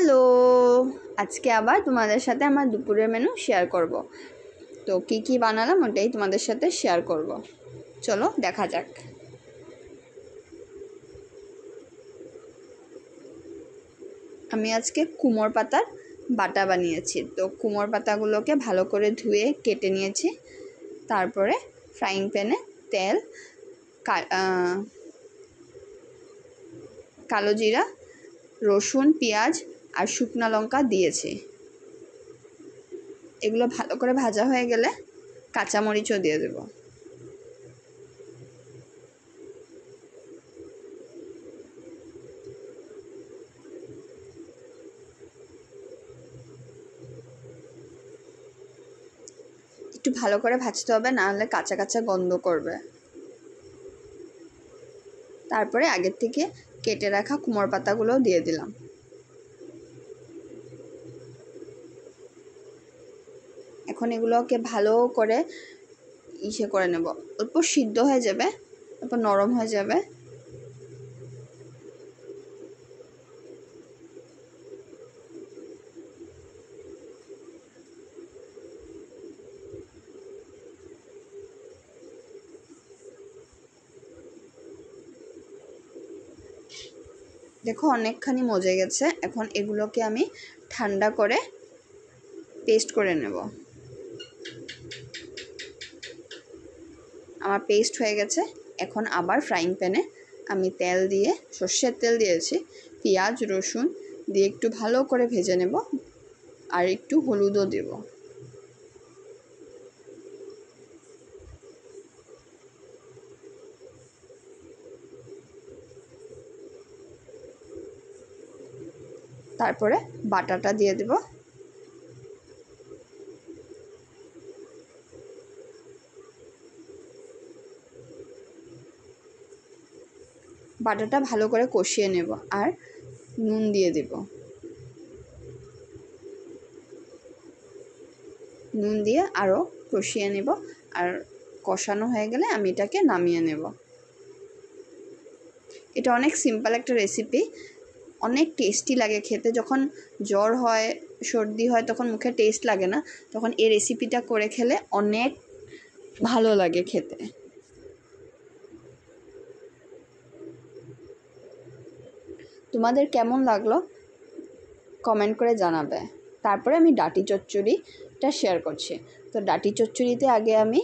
Hello, আজকে আবার তোমাদের সাথে আমার দুপুরের মেনু শেয়ার করব। তো কি কি বানালাম ওটাই তোমাদের সাথে শেয়ার করব। চলো দেখা যাক। আমি আজকে কুমড়ো পাতার বাটা বানিয়েছি। তো কুমড়ো পাতাগুলোকে ভালো করে ধুয়ে কেটে নিয়েছি। তারপরে ফ্রাইং প্যানে তেল, কালো জিরা, রসুন, পেঁয়াজ আর শুকনো লঙ্কা দিয়েছি। এগুলো ভালো করে ভাজা হয়ে গেলে কাঁচামরিচও দিয়ে দেব। একটু ভালো করে ভাজতে হবে, না হলে কাঁচা কাঁচা গন্ধ করবে। তারপরে আগের থেকে কেটে রাখা কুমড়ো পাতাগুলোও দিয়ে দিলাম। এখন এগুলোকে ভালো করে করে নেব। অল্প সিদ্ধ হয়ে যাবে, অল্প নরম হয়ে যাবে। দেখো অনেকখানি মজে গেছে। এখন এগুলোকে আমি ঠান্ডা করে পেস্ট করে নেব। আমার পেস্ট হয়ে গেছে। এখন আবার ফ্রাইং প্যানে আমি তেল দিয়ে, সর্ষের তেল দিয়েছি, পেঁয়াজ রসুন দিয়ে একটু ভালো করে ভেজে নেব। আর একটু হলুদও দেব। তারপরে বাটাটা দিয়ে দেব। বাটাটা ভালো করে কষিয়ে নেব আর নুন দিয়ে দেব। নুন দিয়ে আরও কষিয়ে নেব। আর কষানো হয়ে গেলে আমি এটাকে নামিয়ে নেব। এটা অনেক সিম্পল একটা রেসিপি, অনেক টেস্টি লাগে খেতে। যখন জ্বর হয়, সর্দি হয়, তখন মুখে টেস্ট লাগে না, তখন এই রেসিপিটা করে খেলে অনেক ভালো লাগে খেতে। তোমাদের কেমন লাগলো কমেন্ট করে জানাবে। তারপরে আমি ডাঁটি চচ্চড়িটা শেয়ার করছি। তো ডাঁটি চচ্চড়িতে আগে আমি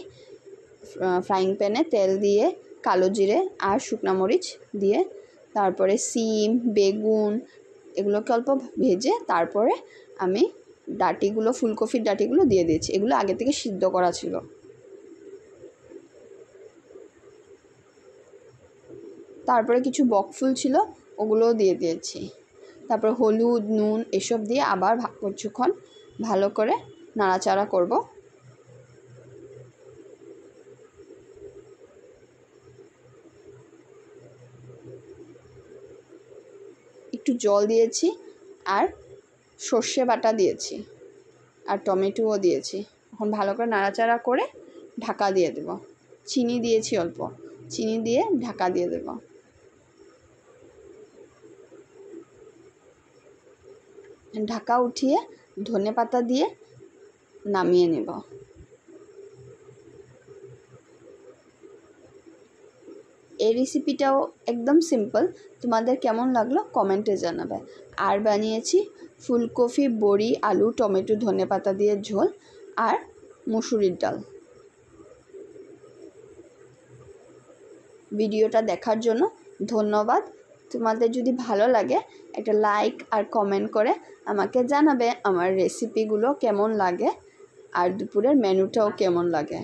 ফ্রাইং প্যানে তেল দিয়ে কালো জিরে আর শুকনো মরিচ দিয়ে, তারপরে সিম, বেগুন এগুলোকে অল্প ভেজে তারপরে আমি ডাঁটিগুলো, ফুলকপির ডাঁটিগুলো দিয়ে দিয়েছি। এগুলো আগে থেকে সিদ্ধ করা ছিল। তারপরে কিছু বকফুল ছিল, ওগুলোও দিয়ে দিয়েছি। তারপর হলুদ, নুন এসব দিয়ে আবার কিছুক্ষণ ভালো করে নাড়াচাড়া করব। একটু জল দিয়েছি আর সর্ষে বাটা দিয়েছি আর টমেটোও দিয়েছি। এখন ভালো করে নাড়াচাড়া করে ঢাকা দিয়ে দেব। চিনি দিয়েছি অল্প, চিনি দিয়ে ঢাকা দিয়ে দেব। ঢাকা উঠিয়ে ধনেপাতা দিয়ে নামিয়ে নেব। এই রেসিপিটাও একদম সিম্পল। তোমাদের কেমন লাগলো কমেন্টে জানাবে। আর বানিয়েছি ফুলকপি, বড়ি, আলু, টমেটো, ধনেপাতা দিয়ে ঝোল আর মুসুরির ডাল। ভিডিওটা দেখার জন্য ধন্যবাদ। তোমাদের যদি ভালো লাগে একটা লাইক আর কমেন্ট করে আমাকে জানাবে আমার রেসিপিগুলো কেমন লাগে আর দুপুরের মেনুটাও কেমন লাগে।